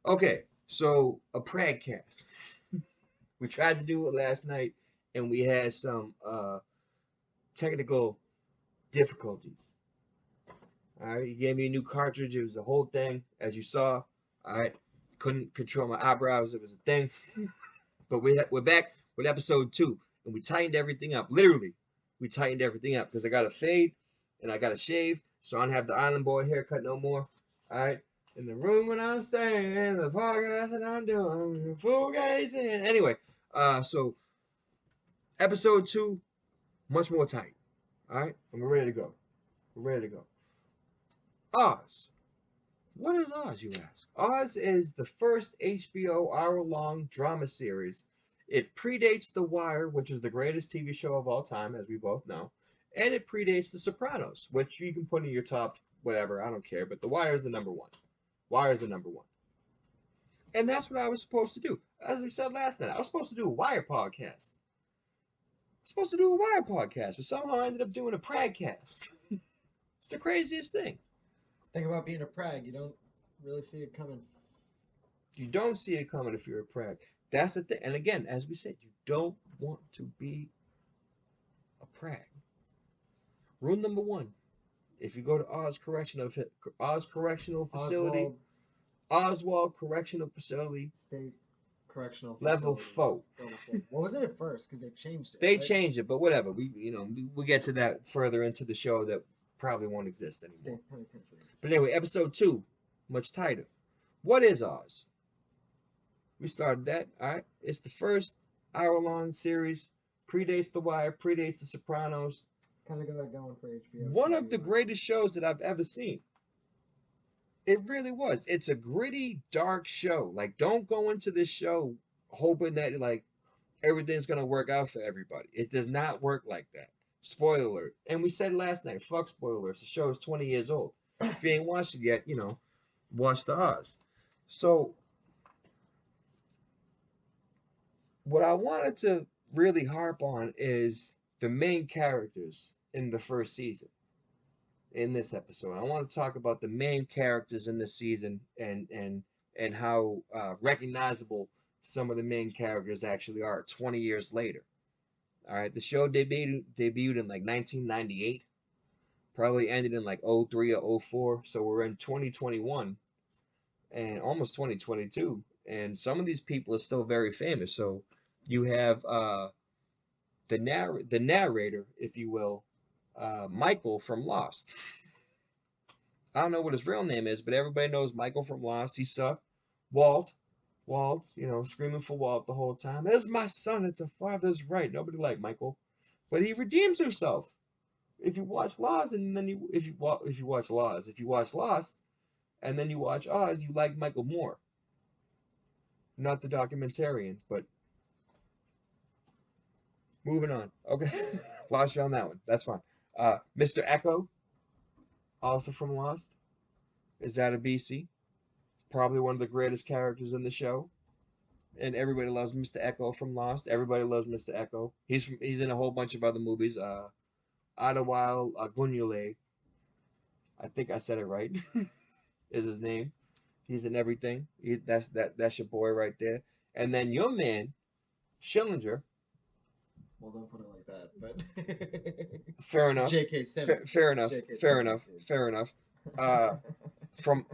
Okay, so a pradcast. We tried to do it last night, and we had some technical difficulties. All right, he gave me a new cartridge. It was a whole thing, as you saw. All right, couldn't control my eyebrows. It was a thing. But we're back with episode 2, and we tightened everything up. Literally, we tightened everything up because I got a fade and I got a shave, so I don't have the Island Boy haircut no more. All right, in the room when I'm staying, the podcast that I'm doing, full gazing. Anyway, so episode 2, much more tight. All right, and we're ready to go. We're ready to go. Oz. What is Oz, you ask? Oz is the first HBO hour-long drama series. It predates The Wire, which is the greatest TV show of all time, as we both know, and it predates The Sopranos, which you can put in your top whatever, I don't care, but The Wire is the number one. Wire is the number one. And that's what I was supposed to do. As we said last night, I was supposed to do a Wire podcast. I was supposed to do a Wire podcast, but somehow I ended up doing a Pradcast. It's the craziest thing. Think about being a prag. You don't really see it coming. You don't see it coming if you're a prag. That's the thing. And again, as we said, you don't want to be a prag. Rule number 1: if you go to Oz Correctional Facility, Oswald Correctional Facility, State Correctional level Facility. 4. What was it at first? Because they've changed it. They right? changed it, but whatever. We'll get to that further into the show that probably won't exist anymore. State Penitentiary. But anyway, episode 2, much tighter. What is Oz? We started that. All right. It's the first hour-long series. Predates The Wire. Predates The Sopranos. Kind of got it going for HBO. One of the greatest shows that I've ever seen. It really was. It's a gritty, dark show. Like, don't go into this show hoping that like everything's gonna work out for everybody. It does not work like that. Spoiler alert. And we said last night, fuck spoilers. The show is 20 years old. If you ain't watched it yet, watch the Oz. So what I wanted to really harp on is the main characters in the first season. In this episode, I want to talk about the main characters in this season and how recognizable some of the main characters actually are 20 years later. All right, the show debuted in like 1998, probably ended in like 03 or 04. So we're in 2021 and almost 2022, and some of these people are still very famous. So you have the narrator, if you will, Michael from Lost. I don't know what his real name is, but everybody knows Michael from Lost. He sucked. Walt, screaming for Walt the whole time. It's my son. It's a father's right. Nobody liked Michael, but he redeems himself. If you watch Lost and then if you watch Lost and then you watch Oz, you like Michael more. Not the documentarian, but moving on. Okay, lost you on that one. That's fine. Mr. Echo, also from Lost, is out of BC. Probably one of the greatest characters in the show. And everybody loves Mr. Echo from Lost. Everybody loves Mr. Echo. He's in a whole bunch of other movies. Adewale Agunule, I think I said it right, is his name. He's in everything. That's your boy right there. And then your man, Schillinger. Well, don't put it like that, but Fair enough. J.K. Simmons. Fair enough. J.K. Fair Simmons, enough. dude. Fair enough. From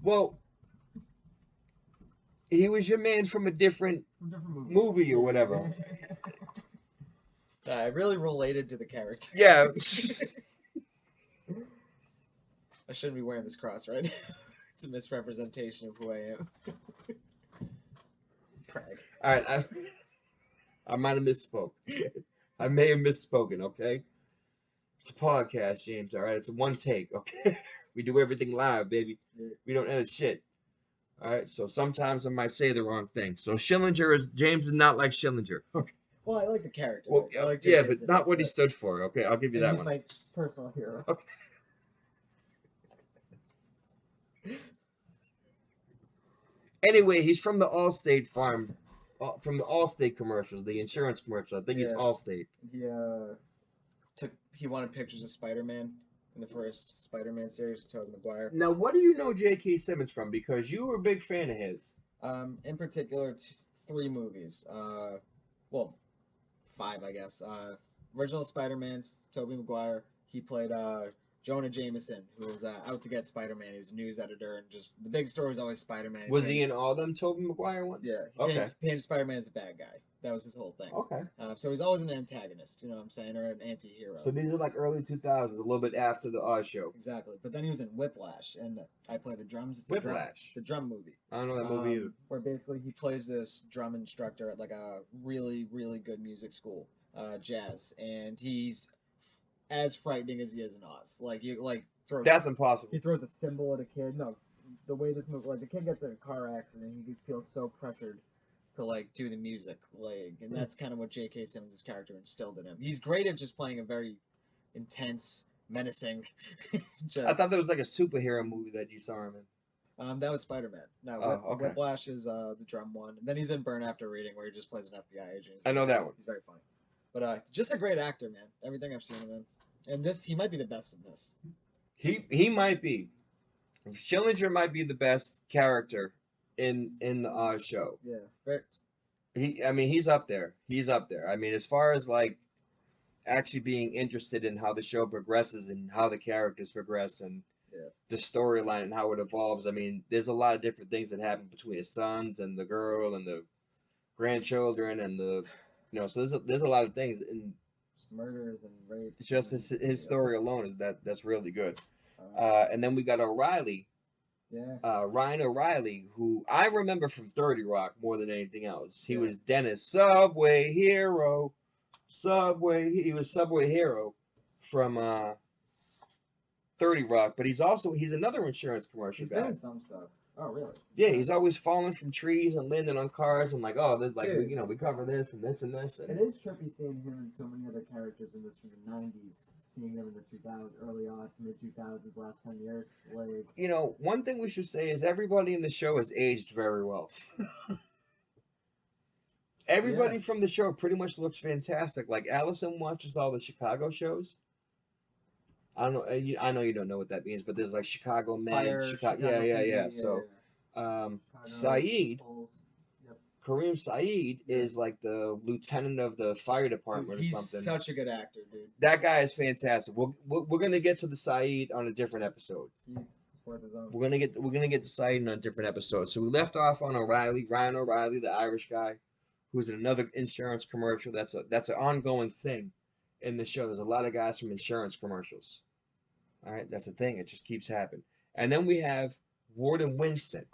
well, he was your man from a different movie or whatever. I really related to the character. Yeah. I shouldn't be wearing this cross right now. It's a misrepresentation of who I am. Prag. All right, I might have misspoke. I may have misspoken. Okay, it's a podcast, James. All right, it's a one take. Okay, we do everything live, baby. We don't edit shit. All right, so sometimes I might say the wrong thing. So James is not like Schillinger. Okay. Well, I like the character. Well, I like yeah, J.K. but Simmons, not what he stood for. Okay, I'll give you that he's one. my personal hero. Okay. Anyway, he's from the Allstate farm, from the Allstate commercials, the insurance commercial. I think it's Yeah. Allstate. He wanted pictures of Spider-Man, in the first Spider-Man series, Tobey Maguire. Now, what do you know J.K. Simmons from? Because you were a big fan of his. In particular, three movies. Well, five, I guess. Original Spider-Man's Tobey Maguire. He played Jonah Jameson, who was out to get Spider-Man. He was a news editor, and just the big story was always Spider-Man. Was he in all them Tobey Maguire ones? Yeah. Okay. He painted Spider-Man as a bad guy. That was his whole thing. Okay. So he's always an antagonist, you know what I'm saying, or an anti-hero. So these are like early 2000s, a little bit after the Oz show. Exactly. But then he was in Whiplash, and I play the drums. It's Whiplash? It's a drum movie. I don't know that movie either. Where basically he plays this drum instructor at like a really, really good music school, jazz, and he's as frightening as he is in Oz. Like That's impossible. He throws a cymbal at a kid. No, the way this movie, like the kid gets in a car accident, he feels so pressured to like do the music, and that's kind of what J.K. Simmons' character instilled in him. He's great at just playing a very intense, menacing. I thought there was like a superhero movie that you saw him in. That was Spider-Man. No, okay. Whiplash is the drum one. And then he's in Burn After Reading, where he just plays an FBI agent. I know that one. He's very funny, but just a great actor, man. Everything I've seen him in, and he might be the best in this. He might be. Schillinger might be the best character in the Oz show. Yeah. Right. He's up there. He's up there. I mean, as far as like actually being interested in how the show progresses and how the characters progress and the storyline and how it evolves. I mean, there's a lot of different things that happen between his sons and the girl and the grandchildren and so there's a lot of things and murders and rapes. Just his story alone that's really good. And then we got O'Reilly. Yeah. Ryan O'Reilly, who I remember from 30 Rock more than anything else. He was Dennis Subway Hero. He was Subway Hero from 30 Rock, but he's another insurance commercial guy. He's been in some stuff. Oh, really? Yeah, he's always falling from trees and landing on cars and like, oh, like we cover this and this and this. And it is trippy seeing him and so many other characters in this from the 90s, seeing them in the 2000s, early aughts, mid 2000s, last 10 years. Like, one thing we should say is everybody in the show has aged very well. Everybody from the show pretty much looks fantastic. Like Allison watches all the Chicago shows. I don't know. I know you don't know what that means, but there's like Chicago Men, Chicago. Yeah. So, Saeed, Kareem Saeed is like the lieutenant of the fire department or something. He's such a good actor, dude. That guy is fantastic. We're gonna get to the Saeed on a different episode. We're gonna get to Saeed on a different episode. So we left off on Ryan O'Reilly, the Irish guy, who's in another insurance commercial. That's an ongoing thing in the show. There's a lot of guys from insurance commercials. All right, that's the thing. It just keeps happening. And then we have Warden Winston.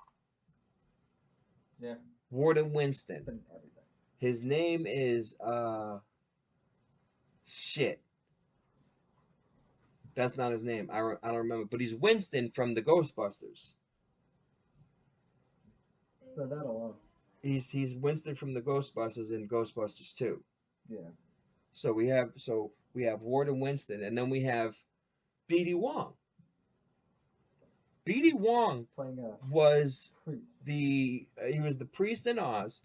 Yeah. Warden Winston. His name is shit. That's not his name. I don't remember. But he's Winston from the Ghostbusters. So that alone. He's Winston from the Ghostbusters in Ghostbusters 2. Yeah. So we have Warden Winston, and then we have B.D. Wong. B.D. Wong was the priest in Oz,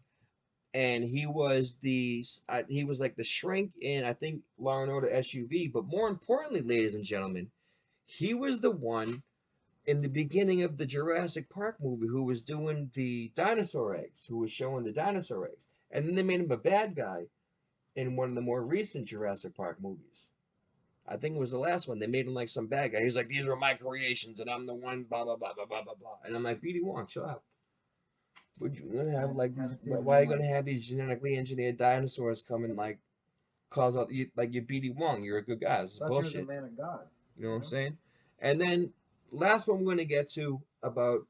and he was like the shrink in I think Law and Order SUV. But more importantly, ladies and gentlemen, he was the one in the beginning of the Jurassic Park movie who was doing the dinosaur eggs, who was showing the dinosaur eggs, and then they made him a bad guy in one of the more recent Jurassic Park movies. I think it was the last one. They made him like some bad guy. He's like, these were my creations, and I'm the one, blah, blah, blah, blah, blah, blah, blah. And I'm like, B.D. Wong, chill out. Would you gonna have like these, why are you gonna have these genetically engineered dinosaurs come and like cause all you like you're B.D. Wong, you're a good guy. This is bullshit. He was a man of God. You know what I'm saying? And then last one we're gonna get to about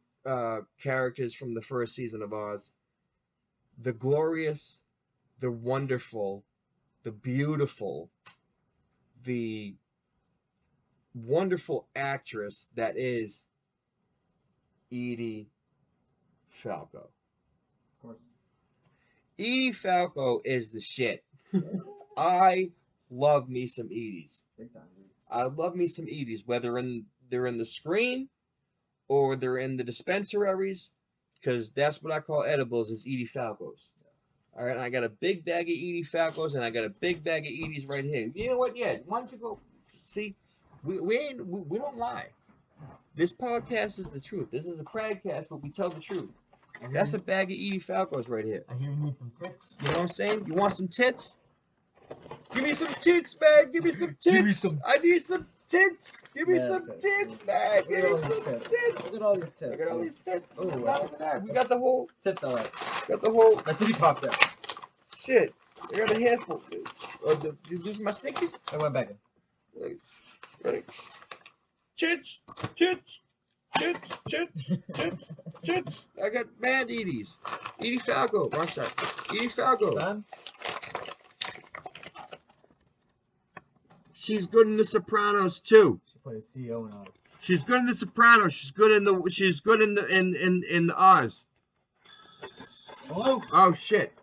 characters from the first season of Oz. The glorious, the wonderful, the beautiful, the wonderful actress that is Edie Falco. Of course. Edie Falco is the shit. I love me some Edies. Big time, dude. I love me some Edies, whether they're in the screen or they're in the dispensaries, because that's what I call edibles is Edie Falcos. All right, I got a big bag of Edie Falcos, and I got a big bag of Edies right here. You know what? Yeah, why don't you go see? We don't lie. This podcast is the truth. This is a pradcast, but we tell the truth. That's a bag of Edie Falcos right here. I hear you need some tits. You know what I'm saying? You want some tits? Give me some tits, man. Give me some tits. Give me some. I need some tits. Give me Yeah, some tits. tits, man. Give me some tits. Look at all these tits. Look at all these tits. Oh, Not wow. only that, we got the whole. Tits, all right. Got the whole That's it. He popped out. shit. I got a handful. These are my sneakers. I went back in. Ready? Tits, tits, tits, tits, tits, tits. I got mad Edie's. Edie Falco. Wrong side. Edie Falco. Son? She's good in The Sopranos too. She played a CEO in Oz. She's good in The Sopranos. She's good in the. She's good in the Oz. Hello? Oh shit.